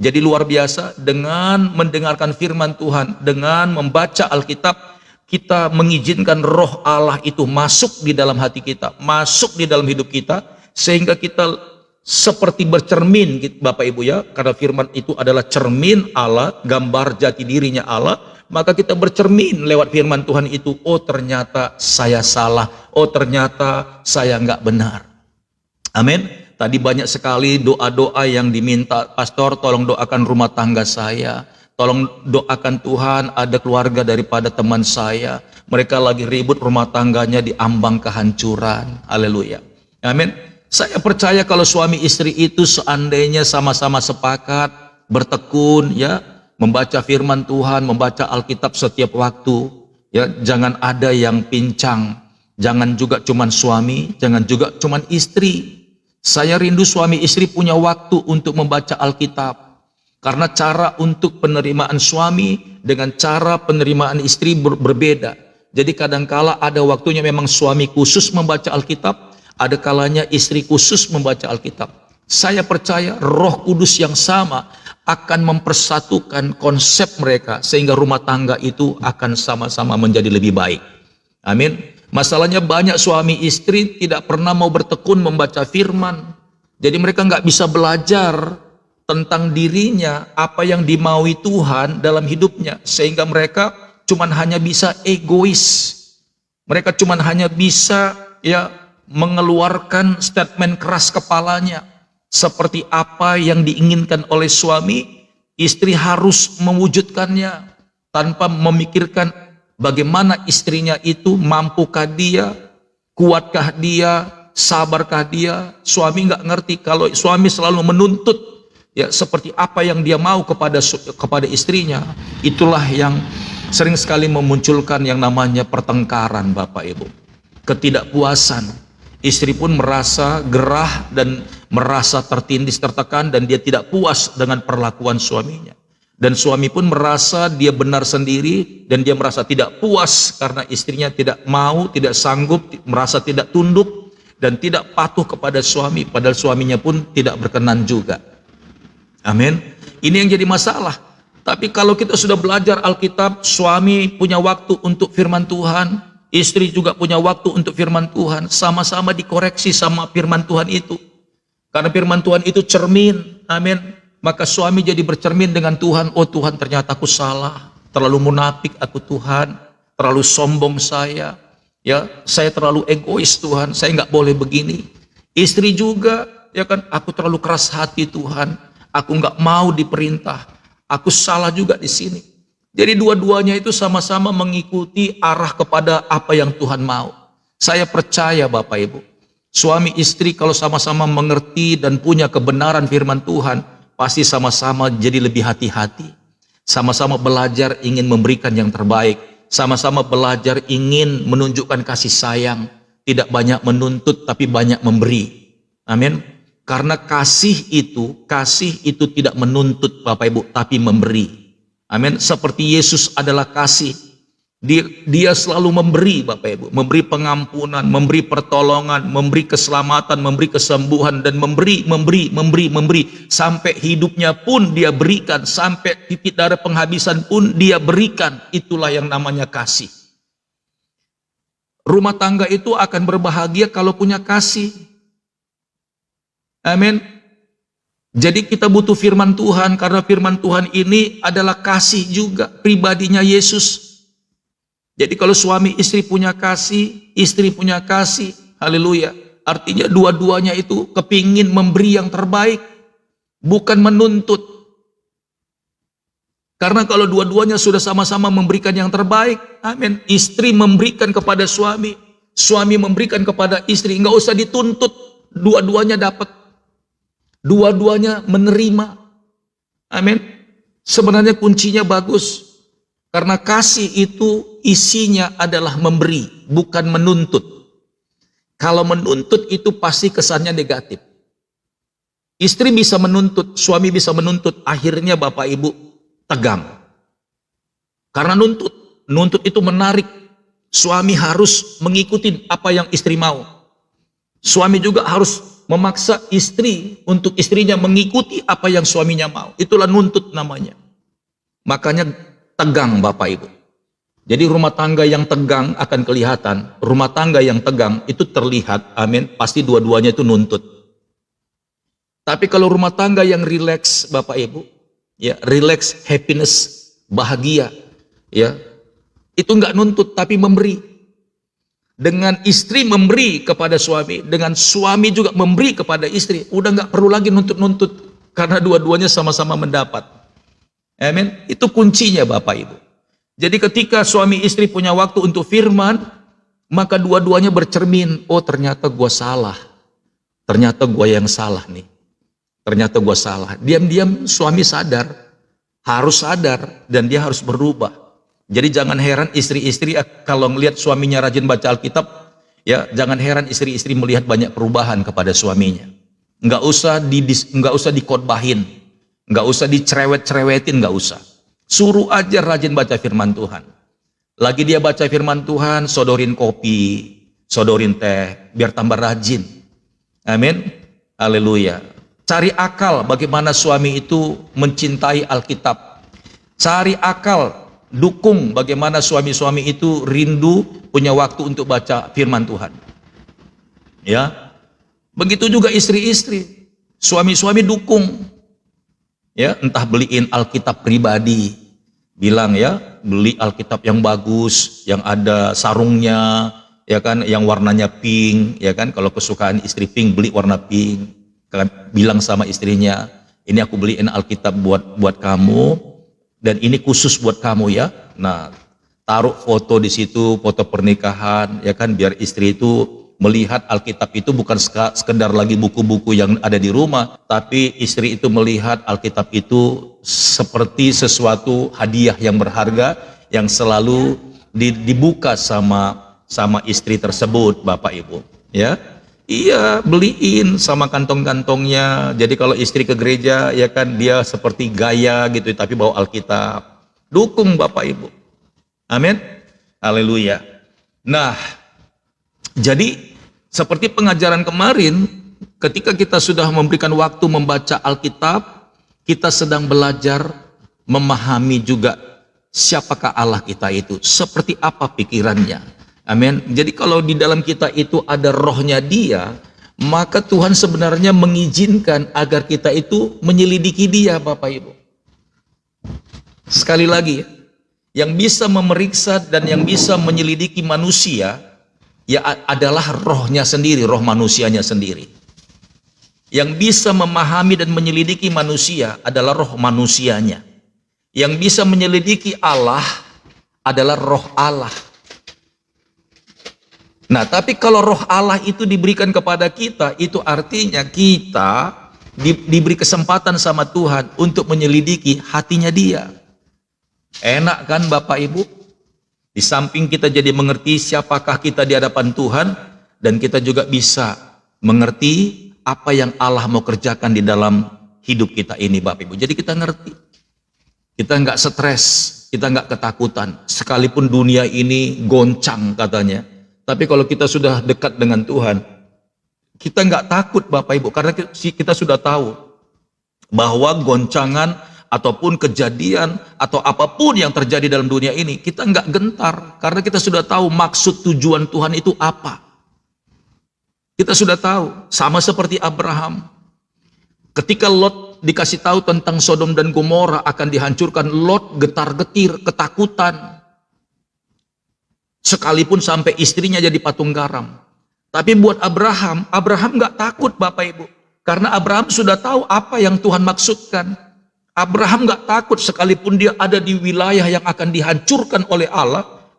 Jadi luar biasa, dengan mendengarkan firman Tuhan, dengan membaca Alkitab, kita mengizinkan roh Allah itu masuk di dalam hati kita, masuk di dalam hidup kita, sehingga kita seperti bercermin, Bapak Ibu ya, karena firman itu adalah cermin Allah, gambar jati dirinya Allah, maka kita bercermin lewat firman Tuhan itu, oh ternyata saya salah, oh ternyata saya nggak benar. Amin. Tadi banyak sekali doa-doa yang diminta, pastor tolong doakan rumah tangga saya, tolong doakan Tuhan ada keluarga daripada teman saya, mereka lagi ribut rumah tangganya di ambang kehancuran. Haleluya. Amin. Saya percaya kalau suami istri itu seandainya sama-sama sepakat, bertekun ya, membaca firman Tuhan, membaca Alkitab setiap waktu, ya, jangan ada yang pincang, jangan juga cuman suami, jangan juga cuman istri. Saya rindu suami istri punya waktu untuk membaca Alkitab. Karena cara untuk penerimaan suami dengan cara penerimaan istri berbeda. Jadi kadangkala ada waktunya memang suami khusus membaca Alkitab, ada kalanya istri khusus membaca Alkitab. Saya percaya Roh Kudus yang sama akan mempersatukan konsep mereka sehingga rumah tangga itu akan sama-sama menjadi lebih baik. Amin. Masalahnya banyak suami istri tidak pernah mau bertekun membaca firman. Jadi mereka nggak bisa belajar tentang dirinya, apa yang dimaui Tuhan dalam hidupnya. Sehingga mereka cuman hanya bisa egois. Mereka cuman hanya bisa ya mengeluarkan statement keras kepalanya. Seperti apa yang diinginkan oleh suami, istri harus mewujudkannya tanpa memikirkan bagaimana istrinya itu, mampukah dia, kuatkah dia, sabarkah dia. Suami nggak ngerti. Kalau suami selalu menuntut ya seperti apa yang dia mau kepada istrinya, itulah yang sering sekali memunculkan yang namanya pertengkaran, Bapak Ibu. Ketidakpuasan. Istri pun merasa gerah dan merasa tertindih, tertekan, dan dia tidak puas dengan perlakuan suaminya. Dan suami pun merasa dia benar sendiri, dan dia merasa tidak puas karena istrinya tidak mau, tidak sanggup, merasa tidak tunduk dan tidak patuh kepada suami, padahal suaminya pun tidak berkenan juga. Amin. Ini yang jadi masalah. Tapi kalau kita sudah belajar Alkitab, suami punya waktu untuk firman Tuhan, istri juga punya waktu untuk firman Tuhan, sama-sama dikoreksi sama firman Tuhan itu. Karena firman Tuhan itu cermin. Amin. Maka suami jadi bercermin dengan Tuhan, oh Tuhan ternyata aku salah, terlalu munafik aku Tuhan, terlalu sombong saya, ya saya terlalu egois Tuhan, saya nggak boleh begini. Istri juga, ya kan, aku terlalu keras hati Tuhan, aku nggak mau diperintah, aku salah juga di sini. Jadi dua-duanya itu sama-sama mengikuti arah kepada apa yang Tuhan mau. Saya percaya Bapak Ibu, suami istri kalau sama-sama mengerti dan punya kebenaran firman Tuhan, pasti sama-sama jadi lebih hati-hati. Sama-sama belajar ingin memberikan yang terbaik. Sama-sama belajar ingin menunjukkan kasih sayang. Tidak banyak menuntut tapi banyak memberi. Amin. Karena kasih itu tidak menuntut Bapak Ibu, tapi memberi. Amin. Seperti Yesus adalah kasih. Dia selalu memberi Bapak Ibu, memberi pengampunan, memberi pertolongan, memberi keselamatan, memberi kesembuhan, dan memberi sampai hidupnya pun dia berikan, sampai titik darah penghabisan pun dia berikan. Itulah yang namanya kasih. Rumah tangga itu akan berbahagia kalau punya kasih. Amin. Jadi kita butuh firman Tuhan, karena firman Tuhan ini adalah kasih juga, pribadinya Yesus. Jadi kalau suami istri punya kasih, istri punya kasih, haleluya. Artinya dua-duanya itu kepingin memberi yang terbaik, bukan menuntut. Karena kalau dua-duanya sudah sama-sama memberikan yang terbaik, amin. Istri memberikan kepada suami, suami memberikan kepada istri, nggak usah dituntut, dua-duanya dapat. Dua-duanya menerima, amin. Sebenarnya kuncinya bagus. Karena kasih itu isinya adalah memberi, bukan menuntut. Kalau menuntut itu pasti kesannya negatif. Istri bisa menuntut, suami bisa menuntut, akhirnya Bapak Ibu tegang. Karena nuntut itu menarik. Suami harus mengikuti apa yang istri mau. Suami juga harus memaksa istri untuk istrinya mengikuti apa yang suaminya mau. Itulah nuntut namanya. Makanya tegang Bapak Ibu. Jadi rumah tangga yang tegang akan kelihatan. Rumah tangga yang tegang itu terlihat, amin, pasti dua-duanya itu nuntut. Tapi kalau rumah tangga yang rileks Bapak Ibu, ya, rileks, happiness, bahagia, ya, itu enggak nuntut tapi memberi. Dengan istri memberi kepada suami, dengan suami juga memberi kepada istri, udah enggak perlu lagi nuntut-nuntut karena dua-duanya sama-sama mendapat. Amin. Itu kuncinya Bapak Ibu. Jadi ketika suami istri punya waktu untuk firman, maka dua-duanya bercermin, oh ternyata gua salah. Ternyata gua yang salah nih. Ternyata gua salah. Diam-diam suami sadar, harus sadar, dan dia harus berubah. Jadi jangan heran istri-istri kalau melihat suaminya rajin baca Alkitab, ya jangan heran istri-istri melihat banyak perubahan kepada suaminya. Nggak usah dikotbahin, nggak usah dicerewet-cerewetin, nggak usah. Suruh aja rajin baca firman Tuhan. Lagi dia baca firman Tuhan, sodorin kopi, sodorin teh, biar tambah rajin. Amin. Haleluya. Cari akal bagaimana suami itu mencintai Alkitab. Cari akal, dukung bagaimana suami-suami itu rindu punya waktu untuk baca firman Tuhan. Ya. Begitu juga istri-istri. Suami-suami dukung. Ya, entah beliin Alkitab pribadi, bilang ya, beli Alkitab yang bagus, yang ada sarungnya, ya kan, yang warnanya pink, ya kan, kalau kesukaan istri pink, beli warna pink. Kan bilang sama istrinya, ini aku beliin Alkitab buat kamu, dan ini khusus buat kamu ya. Nah, taruh foto di situ, foto pernikahan, ya kan, biar istri itu melihat Alkitab itu bukan sekedar lagi buku-buku yang ada di rumah, tapi istri itu melihat Alkitab itu seperti sesuatu hadiah yang berharga yang selalu dibuka sama istri tersebut, Bapak Ibu. Ya, iya, beliin sama kantong-kantongnya. Jadi kalau istri ke gereja, ya kan, dia seperti gaya gitu, tapi bawa Alkitab. Dukung Bapak Ibu. Amin. Haleluya. Nah, jadi seperti pengajaran kemarin, ketika kita sudah memberikan waktu membaca Alkitab, kita sedang belajar memahami juga siapakah Allah kita itu, seperti apa pikirannya. Amin. Jadi kalau di dalam kita itu ada rohnya Dia, maka Tuhan sebenarnya mengizinkan agar kita itu menyelidiki Dia, Bapak Ibu. Sekali lagi, yang bisa memeriksa dan yang bisa menyelidiki manusia ya adalah rohnya sendiri, roh manusianya sendiri. Yang bisa memahami dan menyelidiki manusia adalah roh manusianya. Yang bisa menyelidiki Allah adalah roh Allah. Nah, tapi kalau roh Allah itu diberikan kepada kita, itu artinya kita diberi kesempatan sama Tuhan untuk menyelidiki hatinya Dia. Enak kan Bapak Ibu? Di samping kita jadi mengerti siapakah kita di hadapan Tuhan, dan kita juga bisa mengerti apa yang Allah mau kerjakan di dalam hidup kita ini, Bapak Ibu. Jadi kita ngerti, kita nggak stres, kita nggak ketakutan. Sekalipun dunia ini goncang katanya, tapi kalau kita sudah dekat dengan Tuhan, kita nggak takut Bapak Ibu, karena kita sudah tahu bahwa goncangan ataupun kejadian atau apapun yang terjadi dalam dunia ini, kita nggak gentar karena kita sudah tahu maksud tujuan Tuhan itu apa. Kita sudah tahu, sama seperti Abraham. Ketika Lot dikasih tahu tentang Sodom dan Gomora akan dihancurkan, Lot getar-getir, ketakutan. Sekalipun sampai istrinya jadi patung garam. Tapi buat Abraham nggak takut Bapak Ibu, karena Abraham sudah tahu apa yang Tuhan maksudkan. Abraham nggak takut sekalipun dia ada di wilayah yang akan dihancurkan oleh Allah,